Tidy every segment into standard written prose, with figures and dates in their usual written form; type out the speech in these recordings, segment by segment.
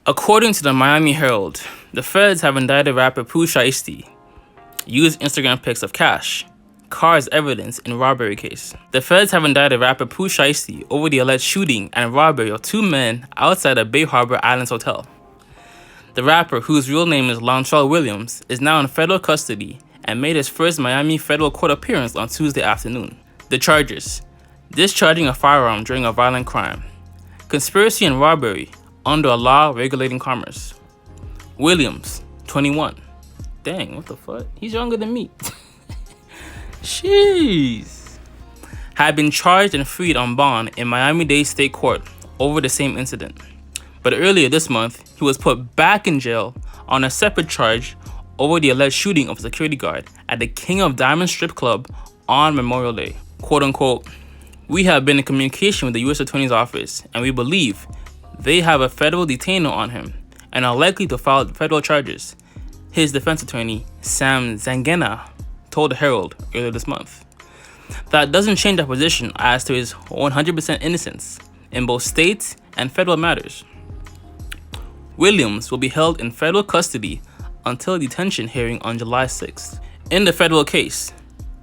According to the Miami Herald, the feds have indicted rapper Pooh Shiesty, used Instagram pics of cash, car as evidence in robbery case. The feds have indicted rapper Pooh Shiesty over the alleged shooting and robbery of 2 men outside a Bay Harbor Islands hotel. The rapper, whose real name is Lontrell Williams, is now in federal custody and made his first Miami federal court appearance on Tuesday afternoon. The charges: discharging a firearm during a violent crime, conspiracy and robbery under a law regulating commerce. Williams, 21. Dang, what the fuck? He's younger than me. Jeez. Had been charged and freed on bond in Miami-Dade State Court over the same incident. But earlier this month, he was put back in jail on a separate charge over the alleged shooting of a security guard at the King of Diamonds strip club on Memorial Day. Quote unquote, "We have been in communication with the U.S. Attorney's Office and we believe they have a federal detainer on him and are likely to file federal charges," his defense attorney, Sam Zangena, told the Herald earlier this month. That doesn't change our position as to his 100% innocence in both state and federal matters. Williams will be held in federal custody until a detention hearing on July 6th. In the federal case,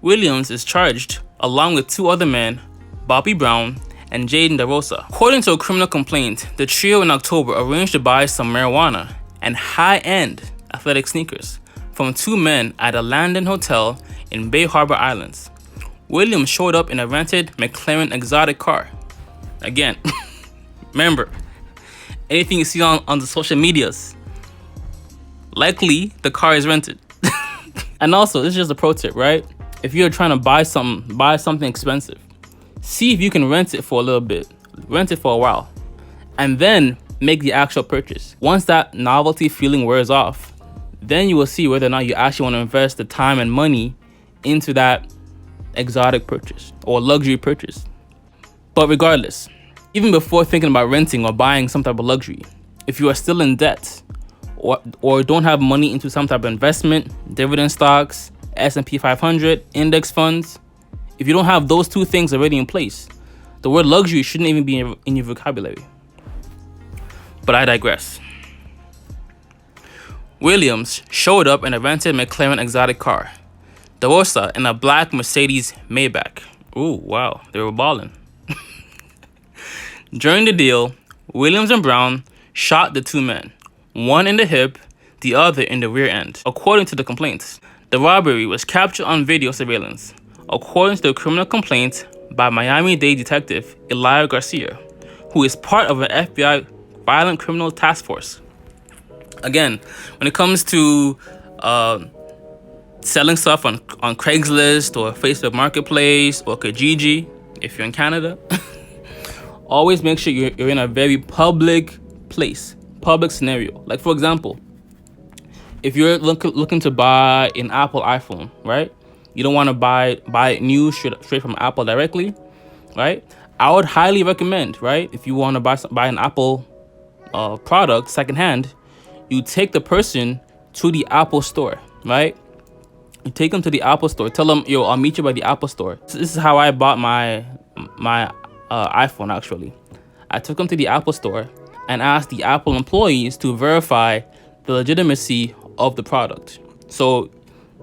Williams is charged along with 2 other men, Bobby Brown and Jaden DeRosa. According to a criminal complaint, the trio in October arranged to buy some marijuana and high-end athletic sneakers from 2 men at a Landon hotel in Bay Harbor Islands. Williams showed up in a rented McLaren exotic car. Again, remember, anything you see on the social medias, likely the car is rented. And also, this is just a pro tip, right? If you're trying to buy something expensive, see if you can rent it for a little bit, rent it for a while, and then make the actual purchase. Once that novelty feeling wears off, then you will see whether or not you actually want to invest the time and money into that exotic purchase or luxury purchase. But regardless, even before thinking about renting or buying some type of luxury, if you are still in debt or don't have money into some type of investment, dividend stocks, S&P 500, index funds, if you don't have those 2 things already in place, the word luxury shouldn't even be in your vocabulary. But I digress. Williams showed up in a rented McLaren exotic car. DeRosa in a black Mercedes Maybach. Ooh, wow, they were balling. During the deal, Williams and Brown shot the 2 men, one in the hip, the other in the rear end. According to the complaints, the robbery was captured on video surveillance, according to the criminal complaint by Miami-Dade detective Elia Garcia, who is part of an FBI violent criminal task force. Again, when it comes to selling stuff on Craigslist or Facebook Marketplace or Kijiji, if you're in Canada, always make sure you're in a very public place, public scenario. Like, for example, if you're looking to buy an Apple iPhone, right? You don't want to buy it new straight from Apple directly, right? I would highly recommend, right? If you want to buy an Apple product secondhand, you take the person to the Apple store, right? You take them to the Apple store. Tell them, yo, I'll meet you by the Apple store. So this is how I bought my iPhone, actually. I took them to the Apple store and asked the Apple employees to verify the legitimacy of the product. So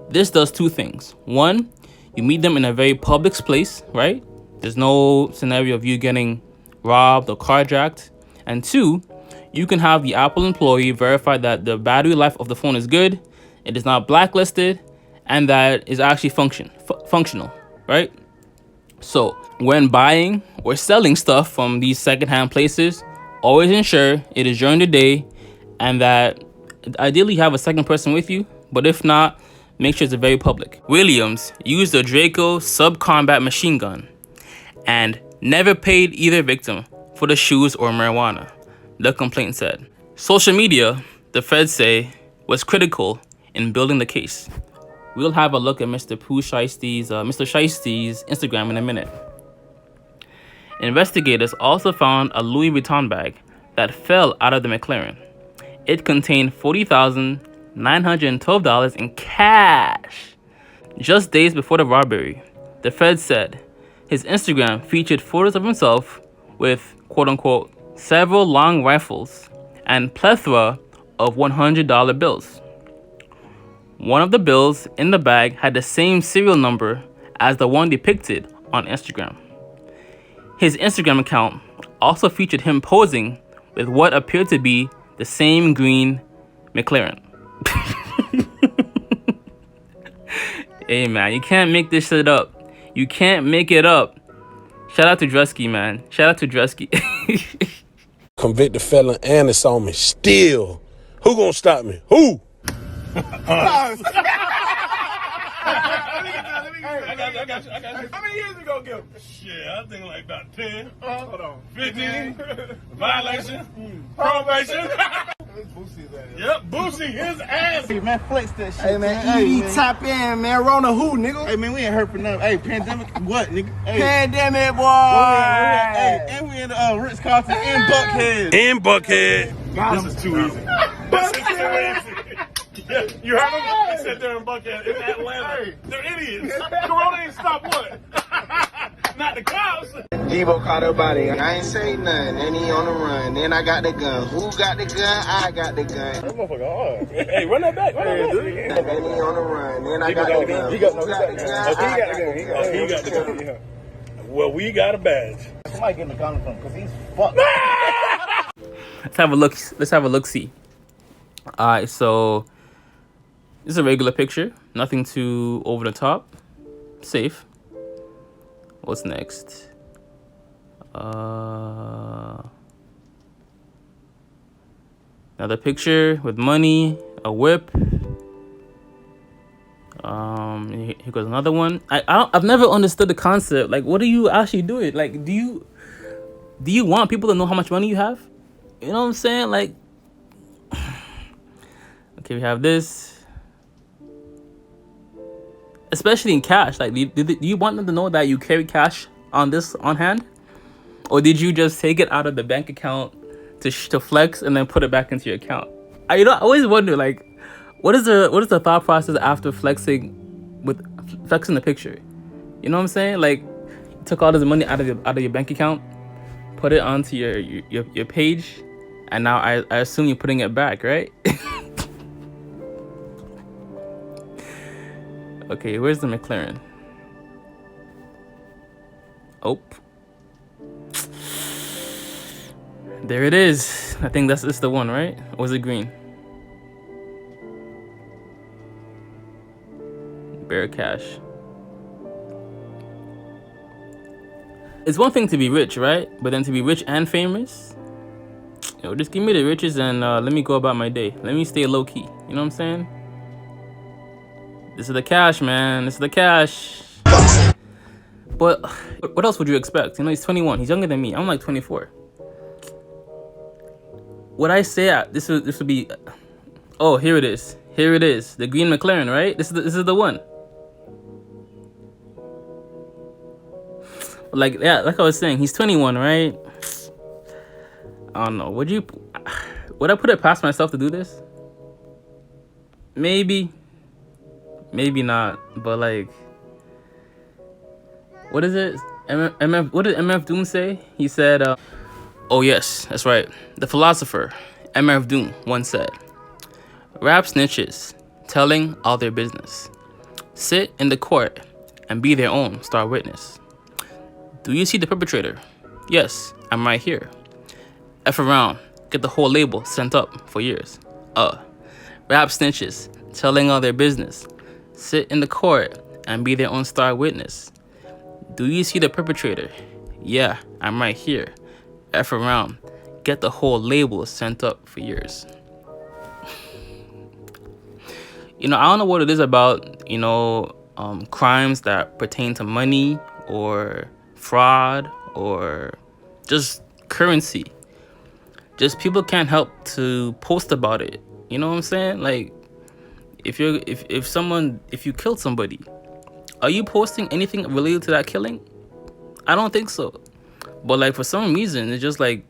this does 2 things. 1, you meet them in a very public place, right? There's no scenario of you getting robbed or carjacked. And 2, you can have the Apple employee verify that the battery life of the phone is good, it is not blacklisted, and that is actually functional, right? So when buying or selling stuff from these secondhand places, always ensure it is during the day and that ideally you have a second person with you, but if not, make sure it's very public. Williams used a Draco subcombat machine gun and never paid either victim for the shoes or marijuana, the complaint said. Social media, the feds say, was critical in building the case. We'll have a look at Mr. Shiesty's Instagram in a minute. Investigators also found a Louis Vuitton bag that fell out of the McLaren. It contained $40,912 in cash. Just days before the robbery, the Fed said his Instagram featured photos of himself with, quote-unquote, several long rifles and plethora of $100 bills. One of the bills in the bag had the same serial number as the one depicted on Instagram. His Instagram account also featured him posing with what appeared to be the same green McLaren. Hey man, you can't make this shit up. You can't make it up. Shout out to Dresky, man. Shout out to Dresky. Convicted felon and it's on me still. Who gonna stop me? Who? I got you. How many years we gonna give? Shit, I think like about 10. Hold on. 15. Violation. Probation. Yep, Boosie, his ass. Hey, man, flex that shit. Hey, man, tap in, man. Rona who, nigga? Hey, man, we ain't hurt for nothing. Hey, pandemic, what, nigga? Hey. Pandemic, boy. Hey, and we in Ritz-Carlton in Buckhead. In Buckhead. This is too easy. This is too easy. Yeah, you heard them? They said they're in Buckhead. It's Atlanta. They're idiots. Corona ain't stop what? Not the cops. Debo caught a body. I ain't say nothing. Then he on the run. Then I got the gun. Who got the gun? I got the gun. That motherfucker hard. Hey, run that back. Then he on the run. Then I got the gun. He got Who got the gun? He got the gun. Yeah. Well, we got a badge. Somebody getting the gun from him because he's fucked. Let's have a look. Let's have a look-see. All right, so this is a regular picture. Nothing too over the top. Safe. What's next? Another picture with money, a whip. Here goes another one. I've never understood the concept. Like, what are you actually doing? Like, do you want people to know how much money you have? You know what I'm saying? Like, okay, we have this. Especially in cash. Like, do you want them to know that you carry cash on hand? Or did you just take it out of the bank account to flex and then put it back into your account? I always wonder, like, what is the thought process after flexing the picture? You know what I'm saying? Like, you took all this money out of your bank account, put it onto your page, and now I assume you're putting it back, right? Okay, where's the McLaren? Oh, there it is. I think this is the one, right? Or was it green? Bear cash. It's one thing to be rich, right? But then to be rich and famous, just give me the riches and let me go about my day. Let me stay low key. You know what I'm saying? This is the cash, man. This is the cash. But what else would you expect? He's 21. He's younger than me. I'm like 24. Would I say this would be? Oh, here it is. Here it is. The green McLaren, right? This is the one. Like I was saying, he's 21, right? I don't know. Would I put it past myself to do this? Maybe not. But like, what is it? What did MF Doom say? He said, oh yes, that's right. The philosopher MF Doom once said, "Rap snitches, telling all their business. Sit in the court and be their own star witness. Do you see the perpetrator? Yes, I'm right here. F around, get the whole label sent up for years. Rap snitches, telling all their business. Sit in the court and be their own star witness. Do you see the perpetrator? Yeah, I'm right here. F around, get the whole label sent up for years." I don't know what it is about, crimes that pertain to money or fraud or just currency. Just people can't help to post about it. You know what I'm saying? Like, if you killed somebody, are you posting anything related to that killing? I don't think so. But like, for some reason, it's just like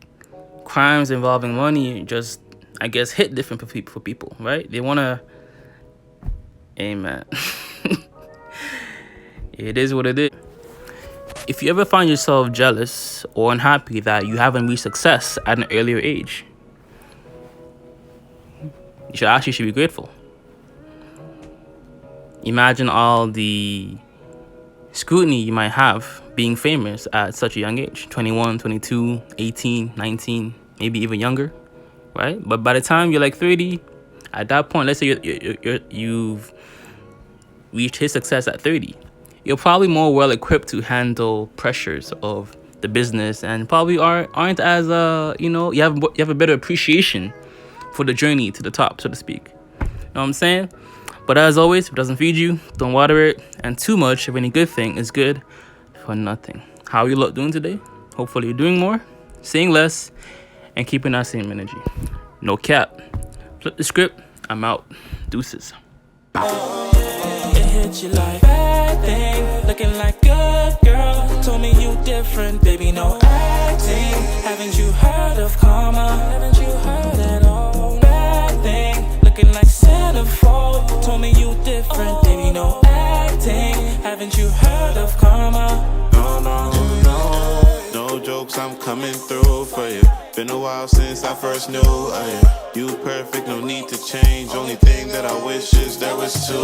crimes involving money just, I guess, hit different for people, right? They want to, amen. It is what it is. If you ever find yourself jealous or unhappy that you haven't reached success at an earlier age, You should be grateful. Imagine all the scrutiny you might have being famous at such a young age, 21, 22, 18, 19, maybe even younger, right? But by the time you're like 30, at that point, let's say you've reached his success at 30, you're probably more well equipped to handle pressures of the business, and probably aren't as you have a better appreciation for the journey to the top, so to speak. You know what I'm saying? But as always, if it doesn't feed you, don't water it. And too much of any good thing is good for nothing. How you lot doing today? Hopefully you're doing more, saying less, and keeping that same energy. No cap. Flip the script. I'm out. Deuces. It hit you like bad thing, looking like good girl. Told me you different, baby, no acting. Haven't you heard of karma? Haven't you heard at all? Bad thing, looking like centerfold. Told me you different, baby, no acting. Haven't you heard of karma? No jokes, I'm coming through for you. Been a while since I first knew you. You perfect, no need to change. Only thing that I wish is there was two.